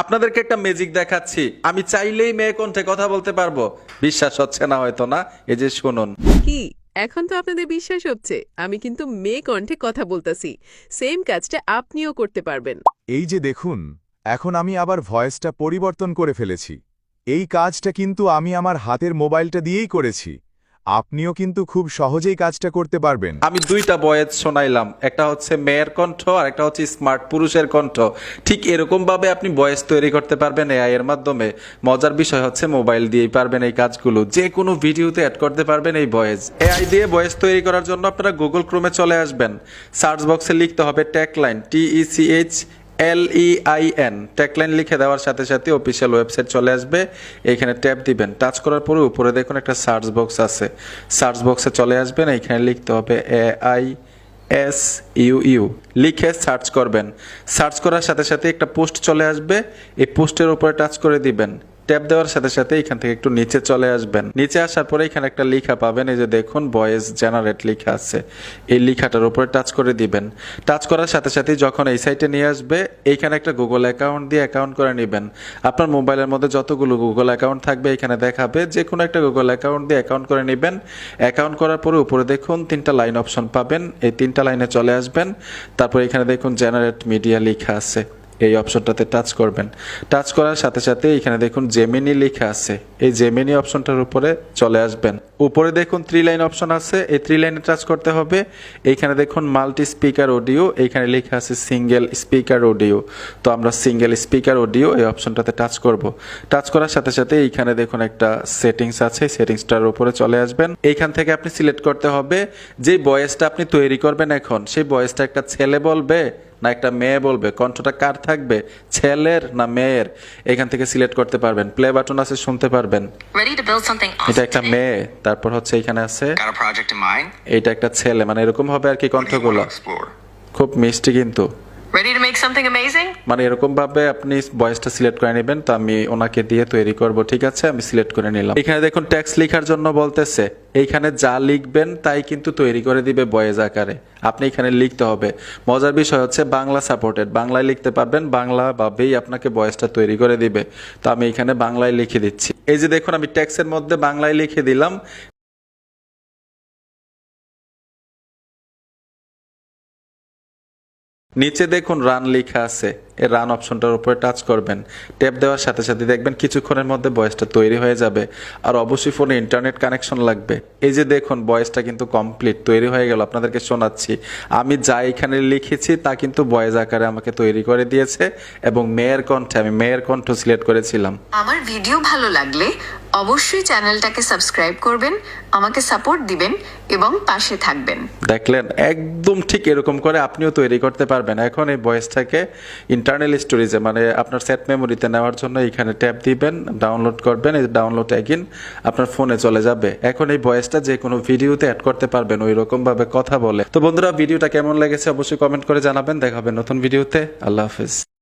আপনাদেরকে একটা ম্যাজিক দেখাচ্ছি। আমি চাইলেই মেয়ে কণ্ঠে কথা বলতে পারবো। বিশ্বাস হচ্ছে না হয়তো না, এই যে শুনুন। কি এখন তো আপনাদের বিশ্বাস হচ্ছে আমি কিন্তু মেয়ে কণ্ঠে কথা বলতাছি। সেম কাজটা আপনিও করতে পারবেন। এই যে দেখুন, এখন আমি আবার ভয়েসটা পরিবর্তন করে ফেলেছি। এই কাজটা কিন্তু আমি আমার হাতের মোবাইলটা দিয়েই করেছি। আপনিও কিন্তু খুব সহজেই কাজটা করতে পারবেন। আমি দুইটা ভয়েস শোনাইলাম, একটা হচ্ছে মেয়ের কণ্ঠ আর একটা হচ্ছে স্মার্ট পুরুষের কণ্ঠ। ঠিক এরকম ভাবে আপনি ভয়েস তৈরি করতে পারবেন এআই এর মাধ্যমে। মজার বিষয় হচ্ছে মোবাইল দিয়েই পারবেন এই কাজগুলো, যে কোনো ভিডিওতে অ্যাড করতে পারবেন এই ভয়েস। এআই দিয়ে ভয়েস তৈরি করার জন্য আপনারা গুগল ক্রোমে চলে আসবেন, সার্চ বক্সে লিখতে হবে ট্যাগলাইন, TECHLEIN। ট্যাগলাইন লিখে দেওয়ার সাথে সাথে অফিসিয়াল ওয়েবসাইট চলে আসবে। এখানে ট্যাপ দিবেন, টাচ করার পরে উপরে দেখুন একটা সার্চ বক্স আছে, সার্চ বক্সে চলে আসবেন। এখানে লিখতে হবে AISUU, লিখে সার্চ করবেন। সার্চ করার সাথে সাথে একটা পোস্ট চলে আসবে, এই পোস্টের উপরে টাচ করে দিবেন। ট্যাপ দেওয়ার সাথে সাথে এখান থেকে একটু নিচে চলে আসবেন। নিচে আসার পরে এখানে একটা লেখা পাবেন, এই যে দেখুন ভয়েস জেনারেট লেখা আছে, এই লেখাটার উপরে টাচ করে দিবেন। টাচ করার সাথে সাথে যখন এই সাইটে নিয়ে আসবে, এইখানে একটা গুগল অ্যাকাউন্ট দিয়ে অ্যাকাউন্ট করে নেবেন। আপনার মোবাইলের মধ্যে যতগুলো গুগল অ্যাকাউন্ট থাকবে এখানে দেখাবে, যে কোনো একটা গুগল অ্যাকাউন্ট দিয়ে অ্যাকাউন্ট করে নেবেন। অ্যাকাউন্ট করার পরে উপরে দেখুন তিনটা লাইন অপশন পাবেন, এই তিনটা লাইনে চলে আসবেন। তারপর এখানে দেখুন জেনারেট মিডিয়া লেখা আছে, এই অপশনটাতে টাচ করবেন। টাচ করার সাথে সাথে এখানে দেখুন জেমিনি লেখা আছে, এই জেমিনি অপশনটার উপরে চলে আসবেন। উপরে দেখুন 3 লাইন অপশন আছে, এই 3 লাইনে টাচ করতে হবে। এইখানে দেখুন মাল্টি স্পিকার অডিও, এইখানে লেখা আছে সিঙ্গেল স্পিকার অডিও। তো আমরা সিঙ্গেল স্পিকার অডিও এই অপশনটাতে টাচ করব। টাচ করার সাথে সাথে এইখানে দেখুন একটা সেটিংস আছে, সেটিংসটার উপরে চলে আসবেন। এইখান থেকে আপনি সিলেক্ট করতে হবে যে ভয়েসটা আপনি তৈরি করবেন এখন, সেই ভয়েসটা একটা ছেলে বলবে না একটা মেয়ে বলবে, কণ্ঠটা কার থাকবে, ছেলের না মেয়ের, এখান থেকে সিলেক্ট করতে পারবেন। প্লে বাটন আছে, শুনতে পারবেন। এটা একটা মেয়ে, তারপর হচ্ছে এখানে আছে এটা একটা ছেলে, মানে এরকম হবে আর কি কণ্ঠগুলো। খুব মিষ্টি কিন্তু, মানে এরকম ভাবে আপনি ভয়েসটা সিলেক্ট করে নেবেন। তো আমি ওনাকে দিয়ে তৈরি করব, ঠিক আছে, আমি সিলেক্ট করে নিলাম। এখানে দেখুন টেক্সট লেখার জন্য বলতেছে, এইখানে যা লিখবেন তাই কিন্তু তৈরি করে দিবে ভয়েস আকারে। আপনি এখানে লিখতে হবে। মজার বিষয় হচ্ছে বাংলা সাপোর্টেড, বাংলায় লিখতে পারবেন, বাংলা ভাবেই আপনাকে ভয়েসটা তৈরি করে দিবে। তো আমি এখানে বাংলায় লিখে দিচ্ছি। এই যে দেখুন আমি টেক্সটের মধ্যে বাংলায় লিখে দিলাম। নিচে দেখুন রান লেখা আছে, এই রান অপশনটার উপরে টাচ করবেন। ট্যাপ দেওয়ার সাথে সাথে দেখবেন কিছুক্ষণের মধ্যে ভয়েসটা তৈরি হয়ে যাবে। আর অবশ্যই ফোনে ইন্টারনেট কানেকশন লাগবে। এই যে দেখুন ভয়েসটা কিন্তু কমপ্লিট তৈরি হয়ে গেল, আপনাদেরকে শোনাচ্ছি। আমি যা এখানে লিখেছি তা কিন্তু ভয়েস আকারে আমাকে তৈরি করে দিয়েছে, এবং মেয়ের কণ্ঠে, আমি মেয়ের কণ্ঠ সিলেক্ট করেছিলাম। আমার ভিডিও ভালো লাগলে অবশ্যই চ্যানেলটাকে সাবস্ক্রাইব করবেন, আমাকে সাপোর্ট দিবেন এবং পাশে থাকবেন। দেখলেন, একদম ঠিক এরকম করে আপনিও তৈরি করতে পারবেন। এখন এই ভয়েসটাকে ইন্টারনাল স্টোরেজে, মানে আপনার সেট মেমোরিতে নেওয়ার জন্য এখানে ট্যাপ দিবেন, ডাউনলোড করবেন। এই ডাউনলোড এগেইন আপনার ফোনে চলে যাবে। এখন এই ভয়েসটা যে কোনো ভিডিওতে অ্যাড করতে পারবেন ওই রকম ভাবে কথা বলে। তো বন্ধুরা, ভিডিওটা কেমন লেগেছে অবশ্যই কমেন্ট করে জানাবেন। দেখা হবে নতুন ভিডিওতে। আল্লাহ হাফেজ।